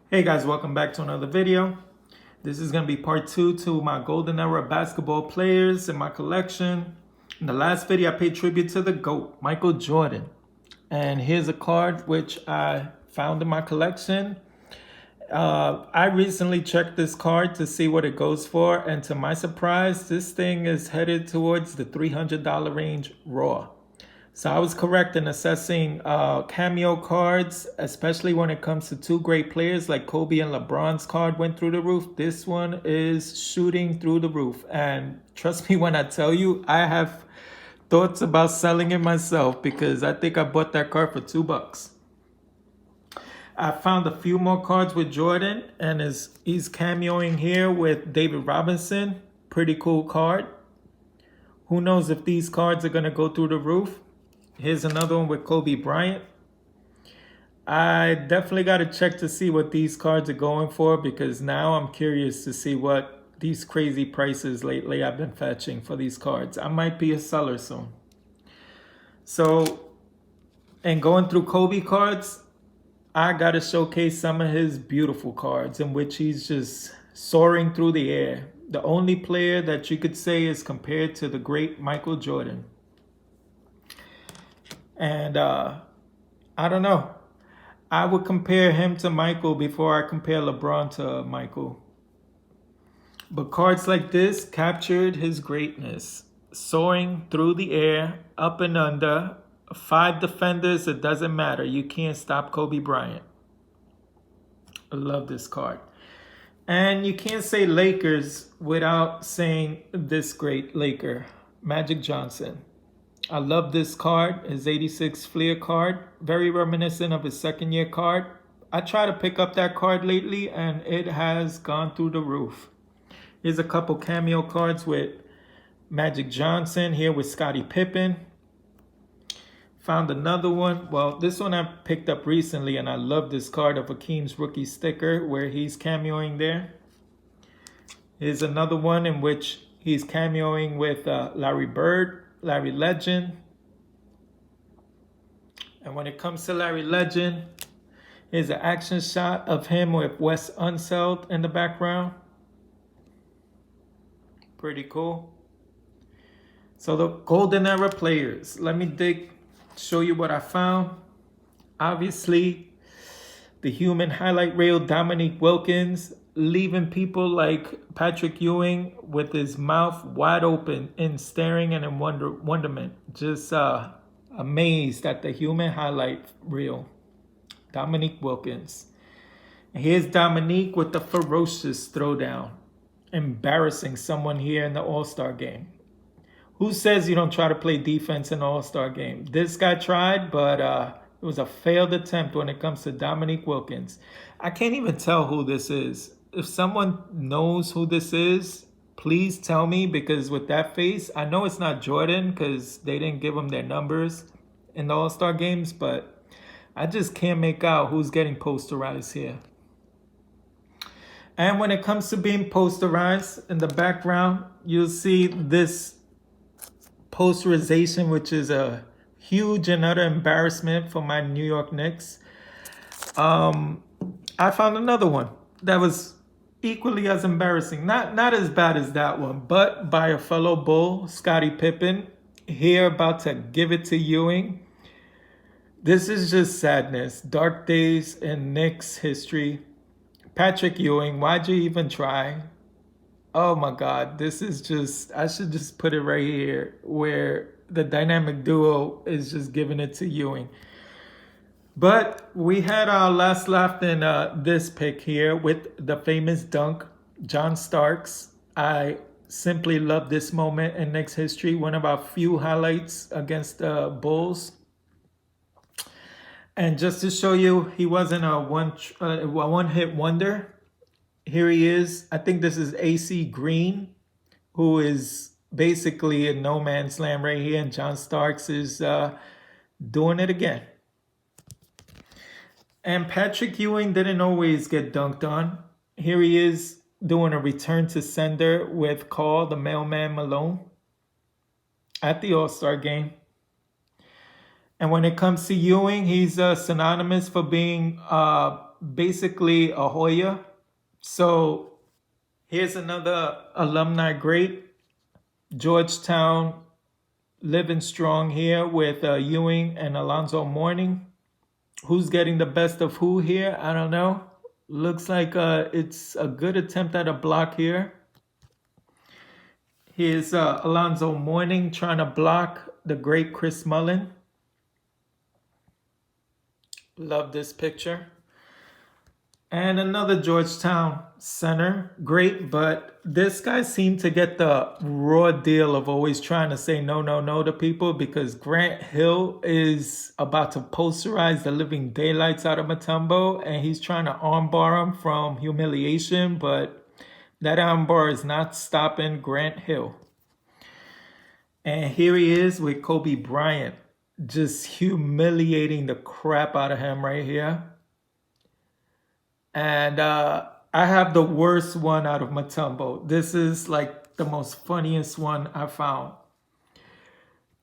Hey guys, welcome back to another video. This is going to be part 2 to my golden era basketball players in my collection. In the last video, I paid tribute to the GOAT, Michael Jordan. And here's a card which I found in my collection. I recently checked this card to see what it goes for. And to my surprise, this thing is headed towards the $300 range raw. So I was correct in assessing cameo cards, especially when it comes to two great players like Kobe and LeBron's card went through the roof. This one is shooting through the roof. And trust me when I tell you, I have thoughts about selling it myself because I think I bought that card for $2. I found a few more cards with Jordan and he's cameoing here with David Robinson. Pretty cool card. Who knows if these cards are going to go through the roof. Here's another one with Kobe Bryant. I definitely got to check to see what these cards are going for because now I'm curious to see what these crazy prices lately I've been fetching for these cards. I might be a seller soon. So, and going through Kobe cards, I got to showcase some of his beautiful cards in which he's just soaring through the air. The only player that you could say is compared to the great Michael Jordan. And I don't know. I would compare him to Michael before I compare LeBron to Michael. But cards like this captured his greatness. Soaring through the air, up and under. 5 defenders, it doesn't matter. You can't stop Kobe Bryant. I love this card. And you can't say Lakers without saying this great Laker, Magic Johnson. I love this card, his 86 Fleer card. Very reminiscent of his second year card. I try to pick up that card lately and it has gone through the roof. Here's a couple cameo cards with Magic Johnson, here with Scottie Pippen. Found another one. Well, this one I picked up recently and I love this card of Hakeem's rookie sticker where he's cameoing there. Here's another one in which he's cameoing with Larry Bird. Larry Legend. And when it comes to Larry Legend, here's an action shot of him with Wes Unseld in the background. Pretty cool. So the golden era players. Let me show you what I found. Obviously, the human highlight reel, Dominique Wilkins, leaving people like Patrick Ewing with his mouth wide open in staring and in wonderment. Just amazed at the human highlight reel. Dominique Wilkins. And here's Dominique with the ferocious throwdown. Embarrassing someone here in the All-Star game. Who says you don't try to play defense in the All-Star game? This guy tried, but it was a failed attempt when it comes to Dominique Wilkins. I can't even tell who this is. If someone knows who this is, please tell me because with that face, I know it's not Jordan because they didn't give him their numbers in the All-Star games, but I just can't make out who's getting posterized here. And when it comes to being posterized, in the background, you'll see this posterization, which is a huge and utter embarrassment for my New York Knicks. I found another one that was equally as embarrassing. Not as bad as that one, but by a fellow Bull, Scottie Pippen, here about to give it to Ewing. This is just sadness. Dark days in Knicks history. Patrick Ewing, why'd you even try? Oh my God, this is just, I should just put it right here where the dynamic duo is just giving it to Ewing. But we had our last laugh in this pick here with the famous dunk, John Starks. I simply love this moment in Knicks history. One of our few highlights against the Bulls. And just to show you, he wasn't a one-hit wonder. Here he is. I think this is AC Green, who is basically in no man's land right here. And John Starks is doing it again. And Patrick Ewing didn't always get dunked on. Here he is doing a return to sender with Carl, the mailman Malone, at the All-Star game. And when it comes to Ewing, he's synonymous for being basically a Hoya. So here's another alumni great. Georgetown living strong here with Ewing and Alonzo Mourning. Who's getting the best of who here? I don't know. Looks like it's a good attempt at a block here. Here's Alonzo Mourning trying to block the great Chris Mullin. Love this picture. And another Georgetown center. Great, but this guy seemed to get the raw deal of always trying to say no, no, no to people, because Grant Hill is about to posterize the living daylights out of Mutombo, and he's trying to armbar him from humiliation, but that armbar is not stopping Grant Hill. And here he is with Kobe Bryant, just humiliating the crap out of him right here. And I have the worst one out of Mutombo. This is like the most funniest one I found.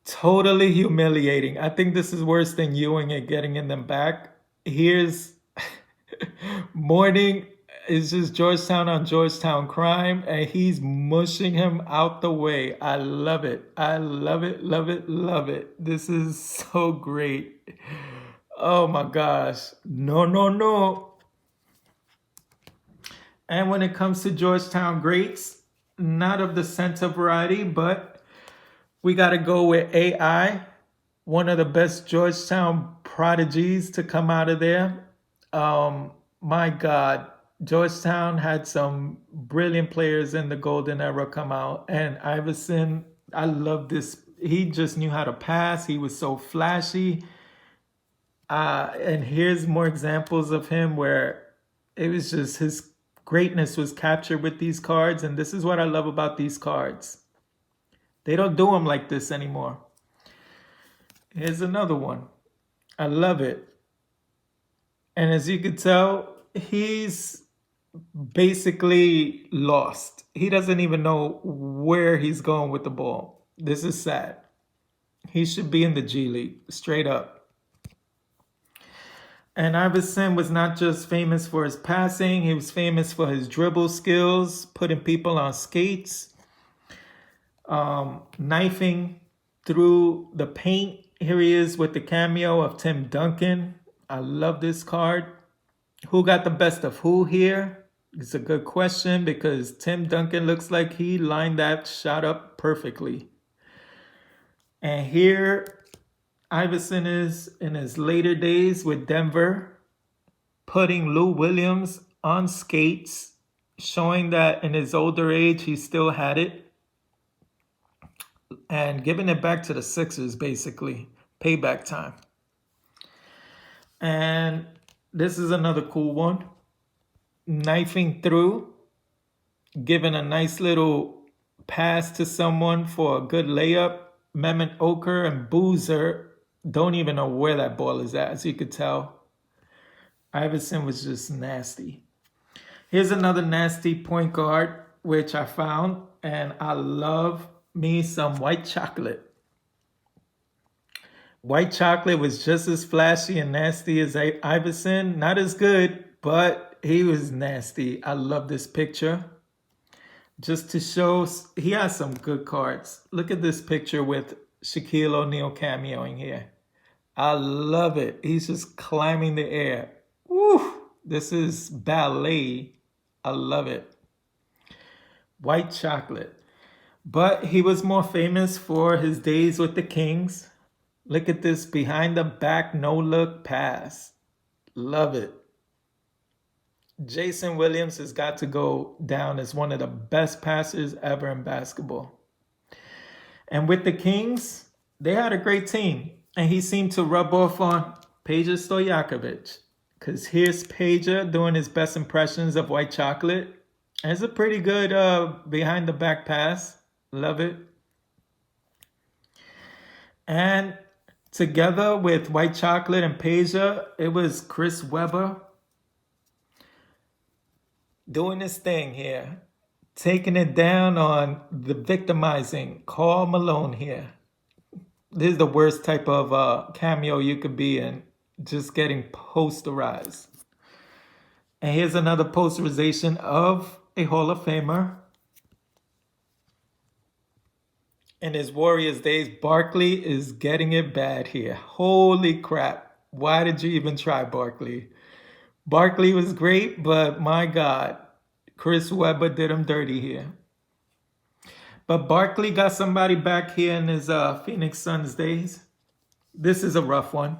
Totally humiliating. I think this is worse than Ewing and getting in them back. Here's Mourning. It's just Georgetown on Georgetown crime, and he's mushing him out the way. I love it. I love it, love it, love it. This is so great. Oh my gosh. No, no, no. And when it comes to Georgetown greats, not of the center variety, but we got to go with AI, one of the best Georgetown prodigies to come out of there. My God, Georgetown had some brilliant players in the golden era come out. And Iverson, I love this. He just knew how to pass. He was so flashy. And here's more examples of him where it was just his greatness was captured with these cards, and this is what I love about these cards. They don't do them like this anymore. Here's another one. I love it. And as you can tell, he's basically lost. He doesn't even know where he's going with the ball. This is sad. He should be in the G League, straight up. And Iverson was not just famous for his passing, he was famous for his dribble skills, putting people on skates, knifing through the paint. Here he is with the cameo of Tim Duncan. I love this card. Who got the best of who here? It's a good question because Tim Duncan looks like he lined that shot up perfectly. And here Iverson is in his later days with Denver, putting Lou Williams on skates, showing that in his older age, he still had it, and giving it back to the Sixers, basically. Payback time. And this is another cool one. Knifing through, giving a nice little pass to someone for a good layup. Mehmet Okur and Boozer don't even know where that ball is at, as you could tell. Iverson was just nasty. Here's another nasty point guard, which I found, and I love me some white chocolate. White chocolate was just as flashy and nasty as Iverson. Not as good, but he was nasty. I love this picture. Just to show, he has some good cards. Look at this picture with Shaquille O'Neal cameoing here. I love it. He's just climbing the air. Woo! This is ballet. I love it. White chocolate. But he was more famous for his days with the Kings. Look at this behind the back no-look pass. Love it. Jason Williams has got to go down as one of the best passers ever in basketball. And with the Kings, they had a great team. And he seemed to rub off on Peja Stojakovic. Because here's Peja doing his best impressions of white chocolate. And it's a pretty good behind the back pass. Love it. And together with white chocolate and Peja, it was Chris Webber doing his thing here. Taking it down on the victimizing Karl Malone here. This is the worst type of cameo you could be in. Just getting posterized. And here's another posterization of a Hall of Famer. In his Warriors days, Barkley is getting it bad here. Holy crap. Why did you even try Barkley? Barkley was great, but my God, Chris Webber did him dirty here. But Barkley got somebody back here in his Phoenix Suns days. This is a rough one.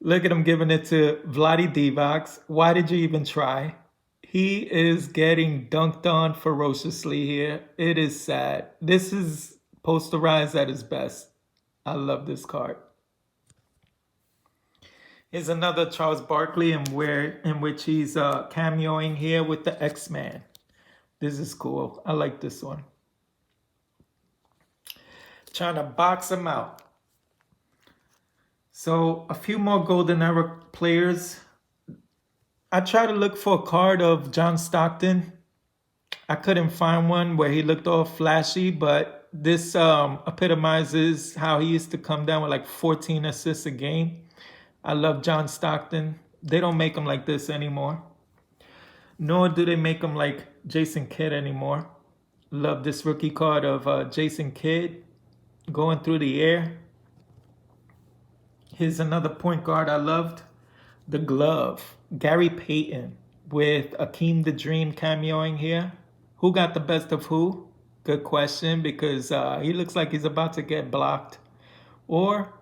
Look at him giving it to Vlade Divac. Why did you even try? He is getting dunked on ferociously here. It is sad. This is posterized at his best. I love this card. Here's another Charles Barkley in which he's cameoing here with the X-Man. This is cool. I like this one. Trying to box him out. So a few more Golden Era players. I tried to look for a card of John Stockton. I couldn't find one where he looked all flashy, but this epitomizes how he used to come down with like 14 assists a game. I love John Stockton. They don't make him like this anymore. Nor do they make him like Jason Kidd anymore. Love this rookie card of Jason Kidd going through the air. Here's another point guard I loved. The glove. Gary Payton with Akeem the Dream cameoing here. Who got the best of who? Good question, because he looks like he's about to get blocked. Or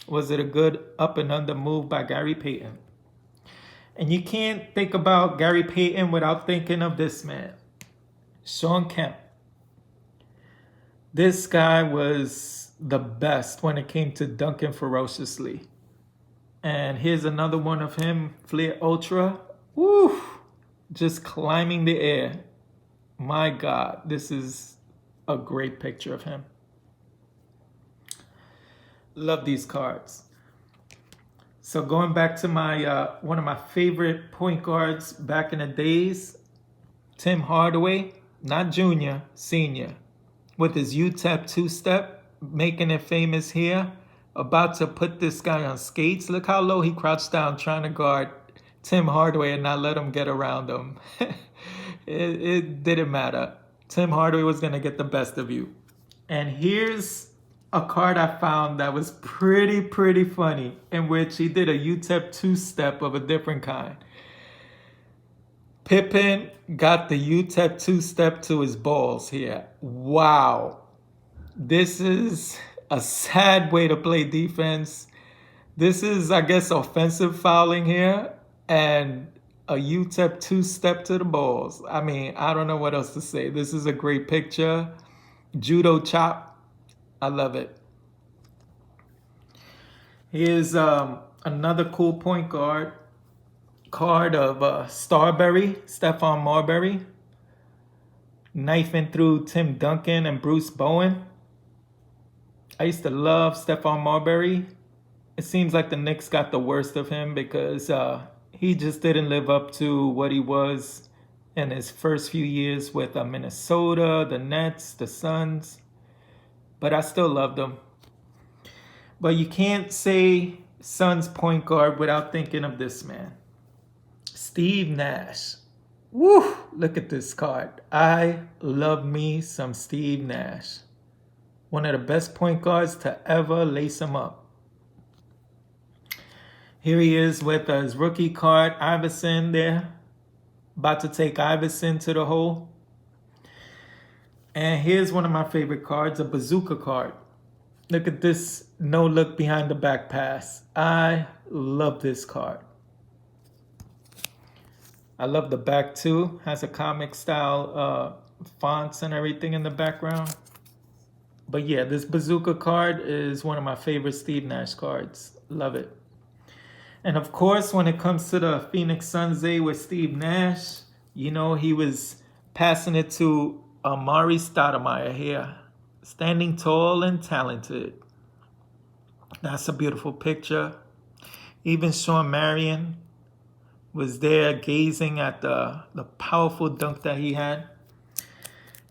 was it a good up and under move by Gary Payton? And you can't think about Gary Payton without thinking of this man, Shawn Kemp. This guy was the best when it came to dunking ferociously. And here's another one of him, Flair Ultra. Woo! Just climbing the air. My God, this is a great picture of him. Love these cards. So going back to my one of my favorite point guards back in the days, Tim Hardaway, not junior, senior, with his UTEP two-step, making it famous here. About to put this guy on skates. Look how low he crouched down trying to guard Tim Hardaway and not let him get around him. It didn't matter. Tim Hardaway was going to get the best of you. And here's a card I found that was pretty funny, in which he did a UTEP two-step of a different kind. Pippen got the UTEP two-step to his balls here. Wow. This is a sad way to play defense. This is, I guess, offensive fouling here. And a UTEP two-step to the balls. I mean, I don't know what else to say. This is a great picture. Judo chop. I love it. Here's another cool point guard card of Stephon Marbury. Knifing through Tim Duncan and Bruce Bowen. I used to love Stephon Marbury. It seems like the Knicks got the worst of him because he just didn't live up to what he was in his first few years with Minnesota, the Nets, the Suns. But I still loved him. But you can't say Suns point guard without thinking of this man. Steve Nash. Woo! Look at this card. I love me some Steve Nash. One of the best point guards to ever lace him up. Here he is with his rookie card, Iverson there. About to take Iverson to the hole. And here's one of my favorite cards, a bazooka card. Look at this no look behind the back pass. I love this card. I love the back too. Has a comic style fonts and everything in the background. But yeah, this bazooka card is one of my favorite Steve Nash cards. Love it. And of course, when it comes to the Phoenix Suns day with Steve Nash, you know, he was passing it to Amari Stoudemire here. Standing tall and talented. That's a beautiful picture. Even Shawn Marion was there gazing at the powerful dunk that he had.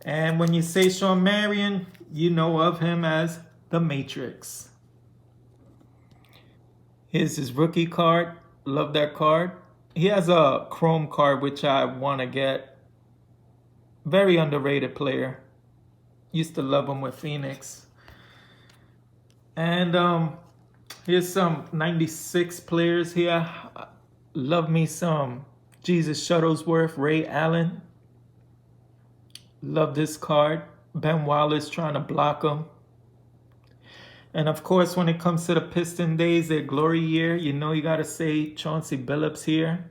And when you say Shawn Marion, you know of him as the Matrix. Here's his rookie card. Love that card. He has a chrome card, which I want to get. Very underrated player. Used to love him with Phoenix. And here's some 96 players here. Love me some Jesus Shuttlesworth, Ray Allen. Love this card. Ben Wallace trying to block him. And of course, when it comes to the Piston days, their glory year, you know you got to say Chauncey Billups here.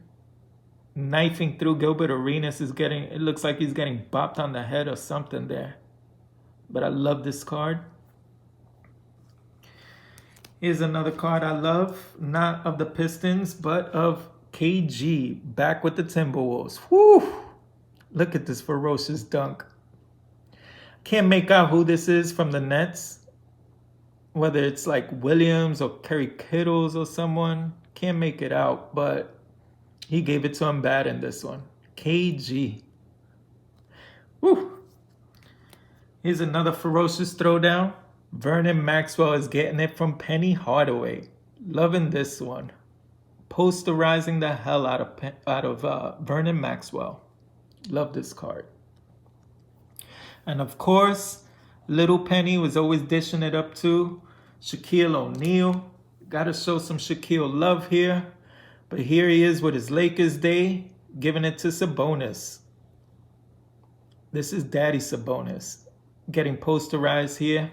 Knifing through Gilbert Arenas is getting, it looks like he's getting bopped on the head or something there. But I love this card. Here's another card I love, not of the Pistons, but of KG, back with the Timberwolves. Whew! Look at this ferocious dunk. Can't make out who this is from the Nets. Whether it's like Williams or Kerry Kittles or someone. Can't make it out, but he gave it to him bad in this one. KG. Whew! Here's another ferocious throwdown. Vernon Maxwell is getting it from Penny Hardaway. Loving this one. Posterizing the hell out of Vernon Maxwell. Love this card. And of course, Little Penny was always dishing it up to Shaquille O'Neal. Got to show some Shaquille love here. But here he is with his Lakers day, giving it to Sabonis. This is Daddy Sabonis. Getting posterized here.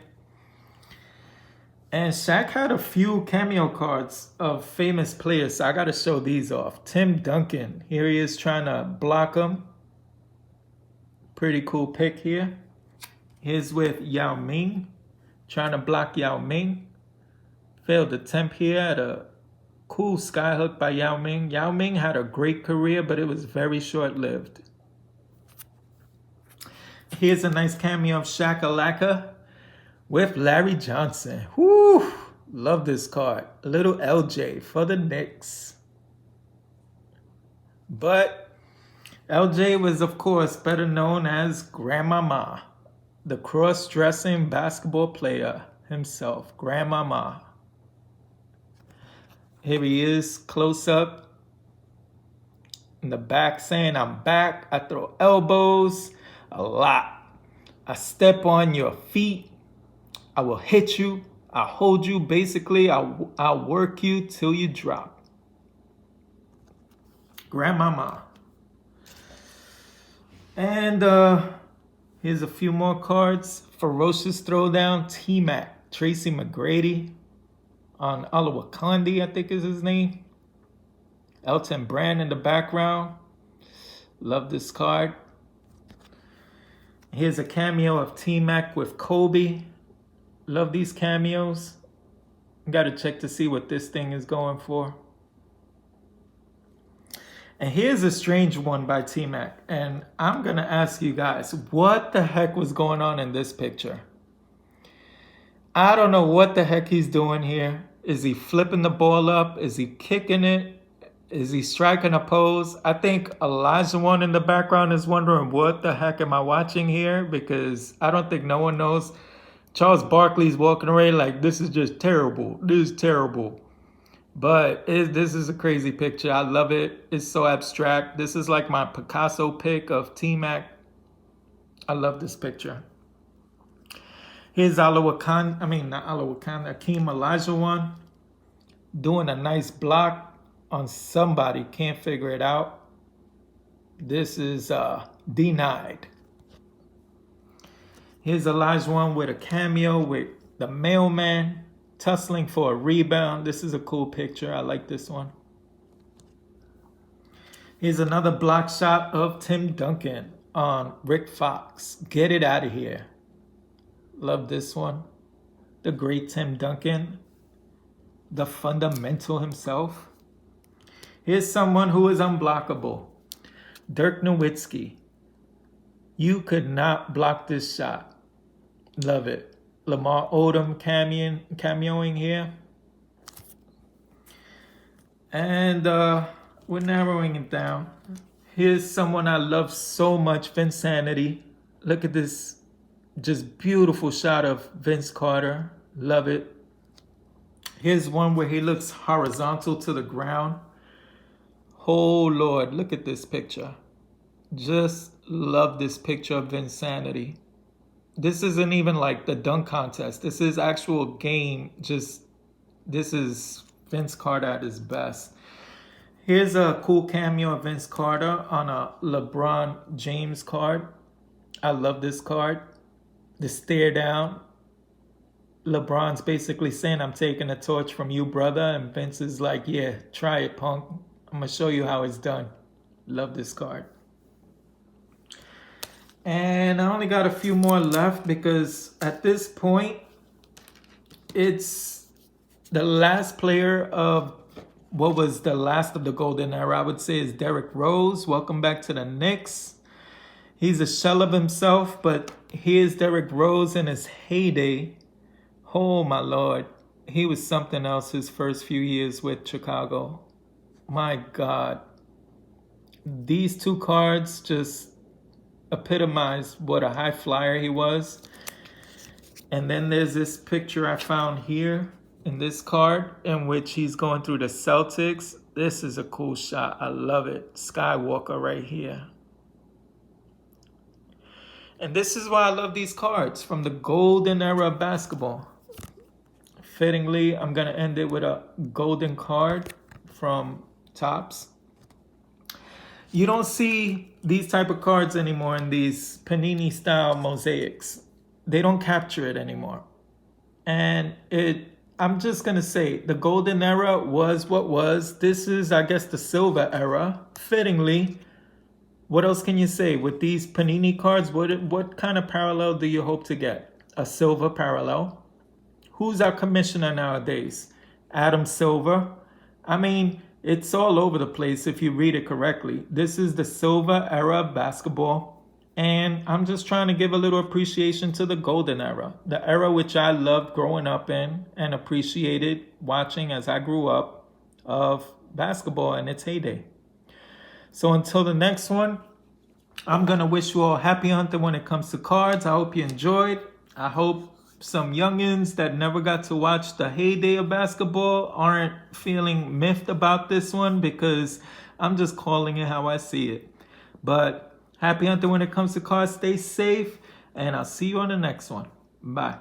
And Shaq had a few cameo cards of famous players, so I got to show these off. Tim Duncan. Here he is trying to block him. Pretty cool pick here. Here's with Yao Ming. Trying to block Yao Ming. Failed attempt here at a cool skyhook by Yao Ming. Yao Ming had a great career, but it was very short-lived. Here's a nice cameo of Shakalaka with Larry Johnson. Whoo! Love this card. A little LJ for the Knicks. But LJ was, of course, better known as Grandmama, the cross-dressing basketball player himself, Grandmama. Here he is, close up, in the back saying, I'm back. I throw elbows a lot. I step on your feet. I will hit you. I'll hold you. Basically, I'll work you till you drop. Grandmama. And here's a few more cards. Ferocious Throwdown, T-Mac, Tracy McGrady on Olowokandi, I think is his name. Elton Brand in the background. Love this card. Here's a cameo of T-Mac with Kobe. Love these cameos. Got to check to see what this thing is going for. And here's a strange one by T-Mac. And I'm going to ask you guys, what the heck was going on in this picture? I don't know what the heck he's doing here. Is he flipping the ball up? Is he kicking it? Is he striking a pose? I think Elijah One in the background is wondering, what the heck am I watching here? Because I don't think no one knows. Charles Barkley's walking away like, this is just terrible. This is terrible. But this is a crazy picture. I love it. It's so abstract. This is like my Picasso pick of T-Mac. I love this picture. Here's Akeem Olajuwon doing a nice block on somebody. Can't figure it out. This is denied. Here's Olajuwon with a cameo with the mailman tussling for a rebound. This is a cool picture. I like this one. Here's another block shot of Tim Duncan on Rick Fox. Get it out of here. Love this one. The great Tim Duncan. The fundamental himself. Here's someone who is unblockable. Dirk Nowitzki. You could not block this shot. Love it. Lamar Odom cameoing here. And we're narrowing it down. Here's someone I love so much, Vinsanity. Look at this just beautiful shot of Vince Carter. Love it. Here's one where he looks horizontal to the ground, Oh Lord, look at this picture. Just love this picture of Vinsanity. This isn't even like the dunk contest. This is actual game. This is Vince Carter at his best. Here's a cool cameo of Vince Carter on a LeBron James card. I love this card. The stare down. LeBron's basically saying, I'm taking a torch from you, brother. And Vince is like, yeah, try it, punk. I'm going to show you how it's done. Love this card. And I only got a few more left because at this point, it's the last player of what was the last of the golden era, I would say, is Derrick Rose. Welcome back to the Knicks. He's a shell of himself, but here's Derrick Rose in his heyday. Oh, my Lord. He was something else his first few years with Chicago. My God. These two cards just epitomize what a high flyer he was. And then there's this picture I found here in this card in which he's going through the Celtics. This is a cool shot. I love it. Skywalker right here. And this is why I love these cards from the golden era of basketball. Fittingly, I'm going to end it with a golden card from Topps. You don't see these type of cards anymore in these Panini style mosaics. They don't capture it anymore. And I'm just going to say the golden era was what was. This is, I guess, the silver era. Fittingly, what else can you say? With these Panini cards, what kind of parallel do you hope to get? A silver parallel. Who's our commissioner nowadays? Adam Silver. I mean, it's all over the place if you read it correctly. This is the silver era of basketball. And I'm just trying to give a little appreciation to the golden era. The era which I loved growing up in and appreciated watching as I grew up of basketball in its heyday. So until the next one, I'm going to wish you all happy hunting when it comes to cards. I hope you enjoyed. I hope some youngins that never got to watch the heyday of basketball aren't feeling miffed about this one because I'm just calling it how I see it. But happy hunting when it comes to cards. Stay safe, and I'll see you on the next one. Bye.